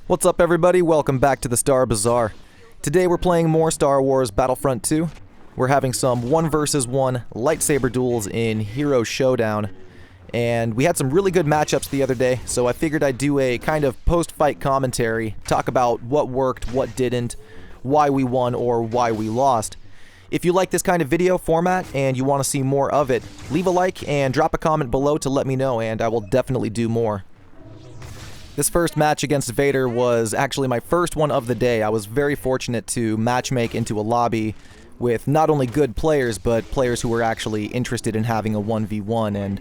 What's up, everybody? Welcome back to the Star Bazaar. Today we're playing more Star Wars Battlefront 2. We're having some 1 versus 1 lightsaber duels in Hero Showdown. And we had some really good matchups the other day, so I figured I'd do a kind of post-fight commentary, talk about what worked, what didn't, why we won, or why we lost. If you like this kind of video format and you want to see more of it, leave a like and drop a comment below to let me know, and I will definitely do more. This first match against Vader was actually my first one of the day. I was very fortunate to matchmake into a lobby with not only good players, but players who were actually interested in having a 1v1 and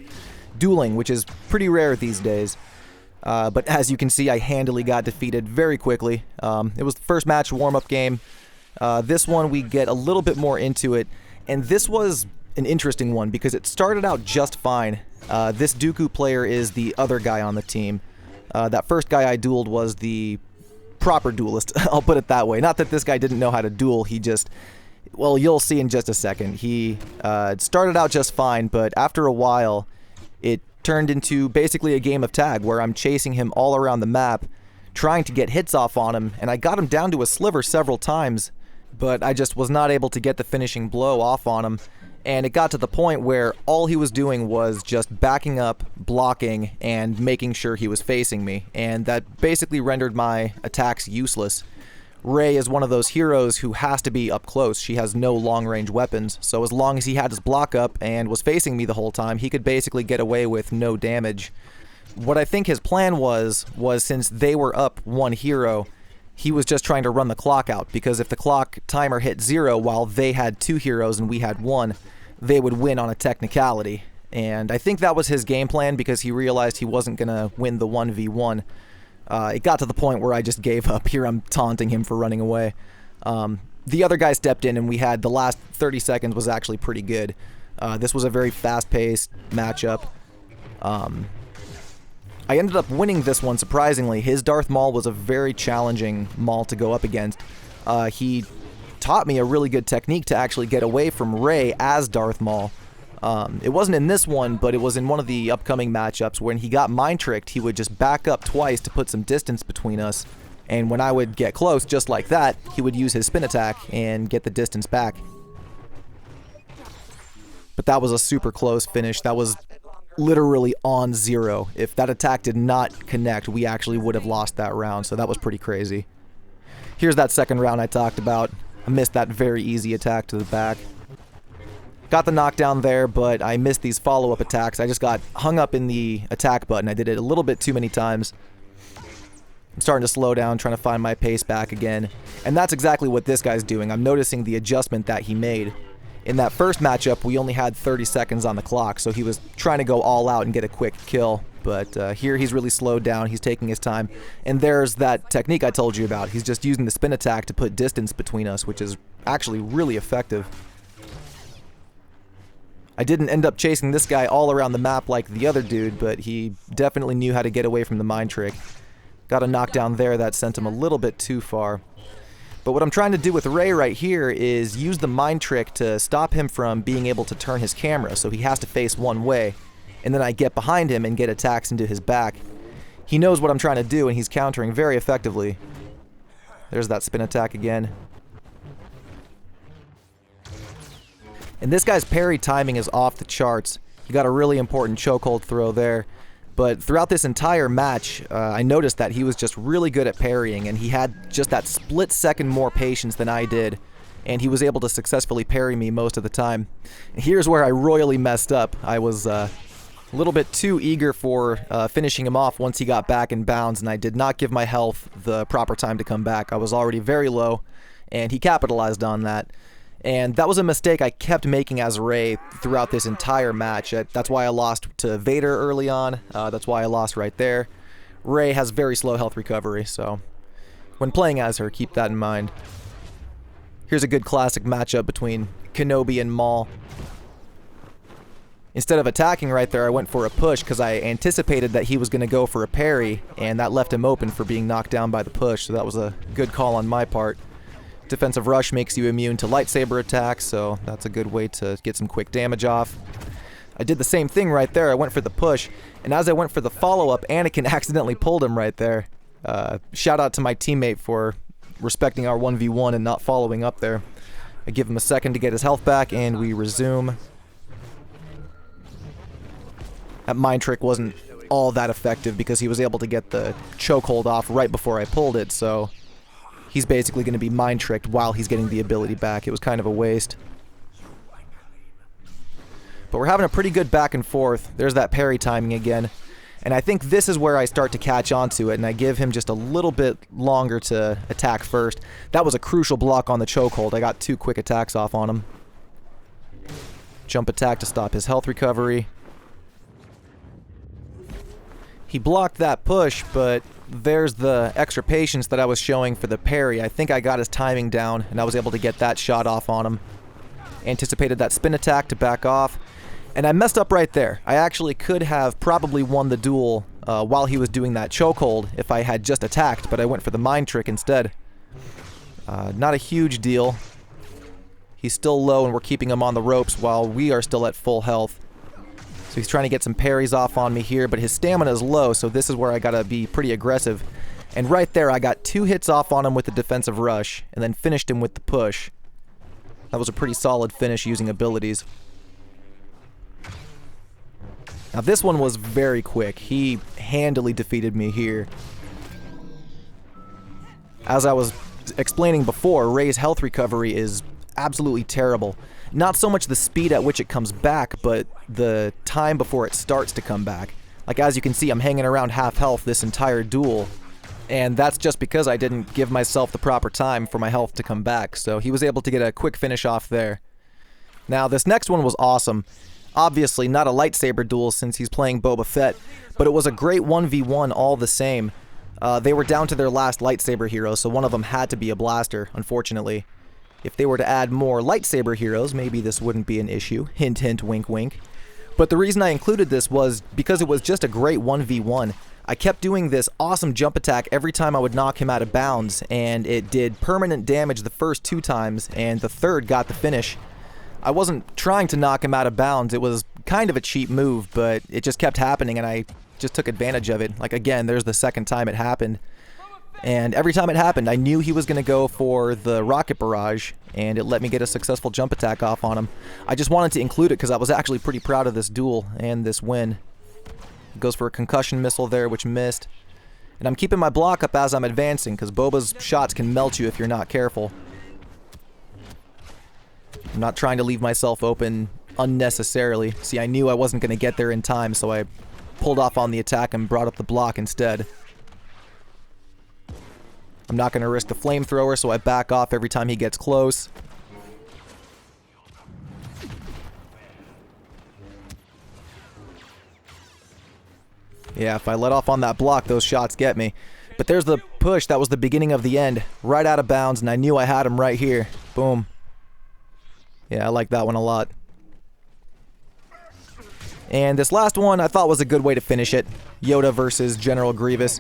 dueling, which is pretty rare these days. But as you can see, I handily got defeated very quickly. It was the first match, warm-up game. This one, we get a little bit more into it, and this was an interesting one because it started out just fine. This Dooku player is the other guy on the team. That first guy I dueled was the proper duelist, I'll put it that way. Not that this guy didn't know how to duel, he just... Well, you'll see in just a second. He started out just fine, but after a while, it turned into basically a game of tag where I'm chasing him all around the map, trying to get hits off on him, and I got him down to a sliver several times, but I just was not able to get the finishing blow off on him. And it got to the point where all he was doing was just backing up, blocking, and making sure he was facing me. And that basically rendered my attacks useless. Rey is one of those heroes who has to be up close. She has no long-range weapons, so as long as he had his block up and was facing me the whole time, he could basically get away with no damage. What I think his plan was since they were up one hero, he was just trying to run the clock out, because if the clock timer hit 0 while they had 2 heroes and we had 1, they would win on a technicality. And I think that was his game plan because he realized he wasn't going to win the 1v1. It got to the point where I just gave up. Here I'm taunting him for running away. The other guy stepped in and we had the last 30 seconds was actually pretty good. This was a very fast-paced matchup. I ended up winning this one surprisingly. His Darth Maul was a very challenging Maul to go up against. He taught me a really good technique to actually get away from Rey as Darth Maul. It wasn't in this one, but it was in one of the upcoming matchups. When he got mind-tricked, he would just back up twice to put some distance between us, and when I would get close, just like that, he would use his spin attack and get the distance back. But that was a super close finish. That was literally on 0. If that attack did not connect, we actually would have lost that round, so that was pretty crazy. Here's that second round I talked about. I missed that very easy attack to the back. Got the knockdown there, but I missed these follow-up attacks. I just got hung up in the attack button. I did it a little bit too many times. I'm starting to slow down, trying to find my pace back again. And that's exactly what this guy's doing. I'm noticing the adjustment that he made. In that first matchup, we only had 30 seconds on the clock, so he was trying to go all out and get a quick kill. But here he's really slowed down, he's taking his time. And there's that technique I told you about. He's just using the spin attack to put distance between us, which is actually really effective. I didn't end up chasing this guy all around the map like the other dude, but he definitely knew how to get away from the mind trick. Got a knockdown there that sent him a little bit too far. But what I'm trying to do with Rey right here is use the mind trick to stop him from being able to turn his camera, so he has to face one way. And then I get behind him and get attacks into his back. He knows what I'm trying to do, and he's countering very effectively. There's that spin attack again. And this guy's parry timing is off the charts. He got a really important chokehold throw there. But throughout this entire match, I noticed that he was just really good at parrying, and he had just that split second more patience than I did. And he was able to successfully parry me most of the time. And here's where I royally messed up. I was a little bit too eager for finishing him off once he got back in bounds, and I did not give my health the proper time to come back. I was already very low, and he capitalized on that. And that was a mistake I kept making as Rey throughout this entire match. That's why I lost to Vader early on. That's why I lost right there. Rey has very slow health recovery, so when playing as her, keep that in mind. Here's a good classic matchup between Kenobi and Maul. Instead of attacking right there, I went for a push because I anticipated that he was going to go for a parry, and that left him open for being knocked down by the push, so that was a good call on my part. Defensive Rush makes you immune to lightsaber attacks, so that's a good way to get some quick damage off. I did the same thing right there. I went for the push, and as I went for the follow-up, Anakin accidentally pulled him right there. Shout out to my teammate for respecting our 1v1 and not following up there. I give him a second to get his health back, and we resume. That mind trick wasn't all that effective because he was able to get the chokehold off right before I pulled it, so he's basically going to be mind tricked while he's getting the ability back. It was kind of a waste. But we're having a pretty good back and forth. There's that parry timing again. And I think this is where I start to catch on to it, and I give him just a little bit longer to attack first. That was a crucial block on the chokehold. I got 2 quick attacks off on him. Jump attack to stop his health recovery. He blocked that push, but there's the extra patience that I was showing for the parry. I think I got his timing down, and I was able to get that shot off on him. Anticipated that spin attack to back off. And I messed up right there. I actually could have probably won the duel while he was doing that chokehold if I had just attacked, but I went for the mind trick instead. Not a huge deal. He's still low and we're keeping him on the ropes while we are still at full health. So he's trying to get some parries off on me here, but his stamina is low, so this is where I gotta be pretty aggressive. And right there, I got 2 hits off on him with the defensive rush, and then finished him with the push. That was a pretty solid finish using abilities. Now this one was very quick. He handily defeated me here. As I was explaining before, Rey's health recovery is absolutely terrible. Not so much the speed at which it comes back, but the time before it starts to come back. Like as you can see, I'm hanging around half health this entire duel. And that's just because I didn't give myself the proper time for my health to come back. So he was able to get a quick finish off there. Now this next one was awesome. Obviously not a lightsaber duel since he's playing Boba Fett, but it was a great 1v1 all the same. They were down to their last lightsaber hero, so one of them had to be a blaster, unfortunately. If they were to add more lightsaber heroes, maybe this wouldn't be an issue. Hint, hint, wink, wink. But the reason I included this was because it was just a great 1v1. I kept doing this awesome jump attack every time I would knock him out of bounds, and it did permanent damage the first 2 times, and the third got the finish. I wasn't trying to knock him out of bounds. It was kind of a cheap move, but it just kept happening, and I just took advantage of it. Like, again, there's the second time it happened. And every time it happened, I knew he was going to go for the rocket barrage, and it let me get a successful jump attack off on him. I just wanted to include it because I was actually pretty proud of this duel and this win. It goes for a concussion missile there, which missed. And I'm keeping my block up as I'm advancing, because Boba's shots can melt you if you're not careful. I'm not trying to leave myself open unnecessarily. See, I knew I wasn't going to get there in time, so I pulled off on the attack and brought up the block instead. I'm not going to risk the flamethrower, so I back off every time he gets close. Yeah, if I let off on that block, those shots get me. But there's the push. That was the beginning of the end. Right out of bounds, and I knew I had him right here. Boom. Yeah, I like that one a lot. And this last one I thought was a good way to finish it. Yoda versus General Grievous.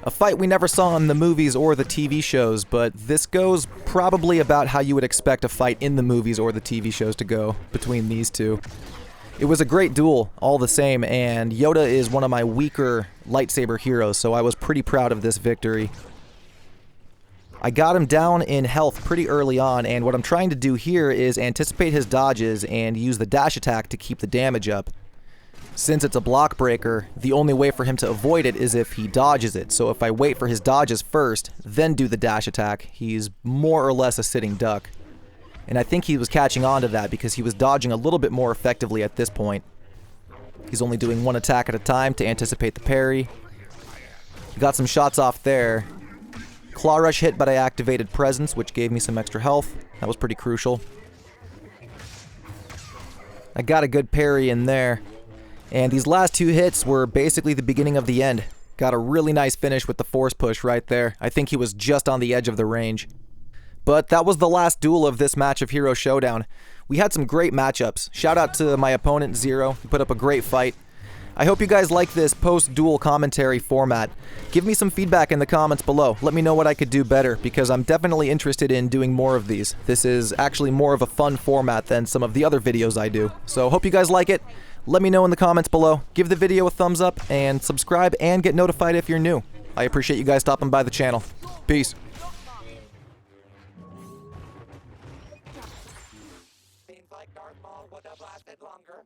A fight we never saw in the movies or the TV shows, but this goes probably about how you would expect a fight in the movies or the TV shows to go between these two. It was a great duel, all the same, and Yoda is one of my weaker lightsaber heroes, so I was pretty proud of this victory. I got him down in health pretty early on, and what I'm trying to do here is anticipate his dodges and use the dash attack to keep the damage up. Since it's a block breaker, the only way for him to avoid it is if he dodges it, so if I wait for his dodges first, then do the dash attack, he's more or less a sitting duck. And I think he was catching on to that because he was dodging a little bit more effectively at this point. He's only doing 1 attack at a time to anticipate the parry. Got some shots off there. Claw Rush hit, but I activated Presence, which gave me some extra health. That was pretty crucial. I got a good parry in there. And these last 2 hits were basically the beginning of the end. Got a really nice finish with the force push right there. I think he was just on the edge of the range. But that was the last duel of this match of Hero Showdown. We had some great matchups. Shout out to my opponent, Zero. He put up a great fight. I hope you guys like this post-duel commentary format. Give me some feedback in the comments below. Let me know what I could do better, because I'm definitely interested in doing more of these. This is actually more of a fun format than some of the other videos I do. So hope you guys like it. Let me know in the comments below. Give the video a thumbs up, and subscribe and get notified if you're new. I appreciate you guys stopping by the channel. Peace. Seems like Darth Maul would have lasted longer.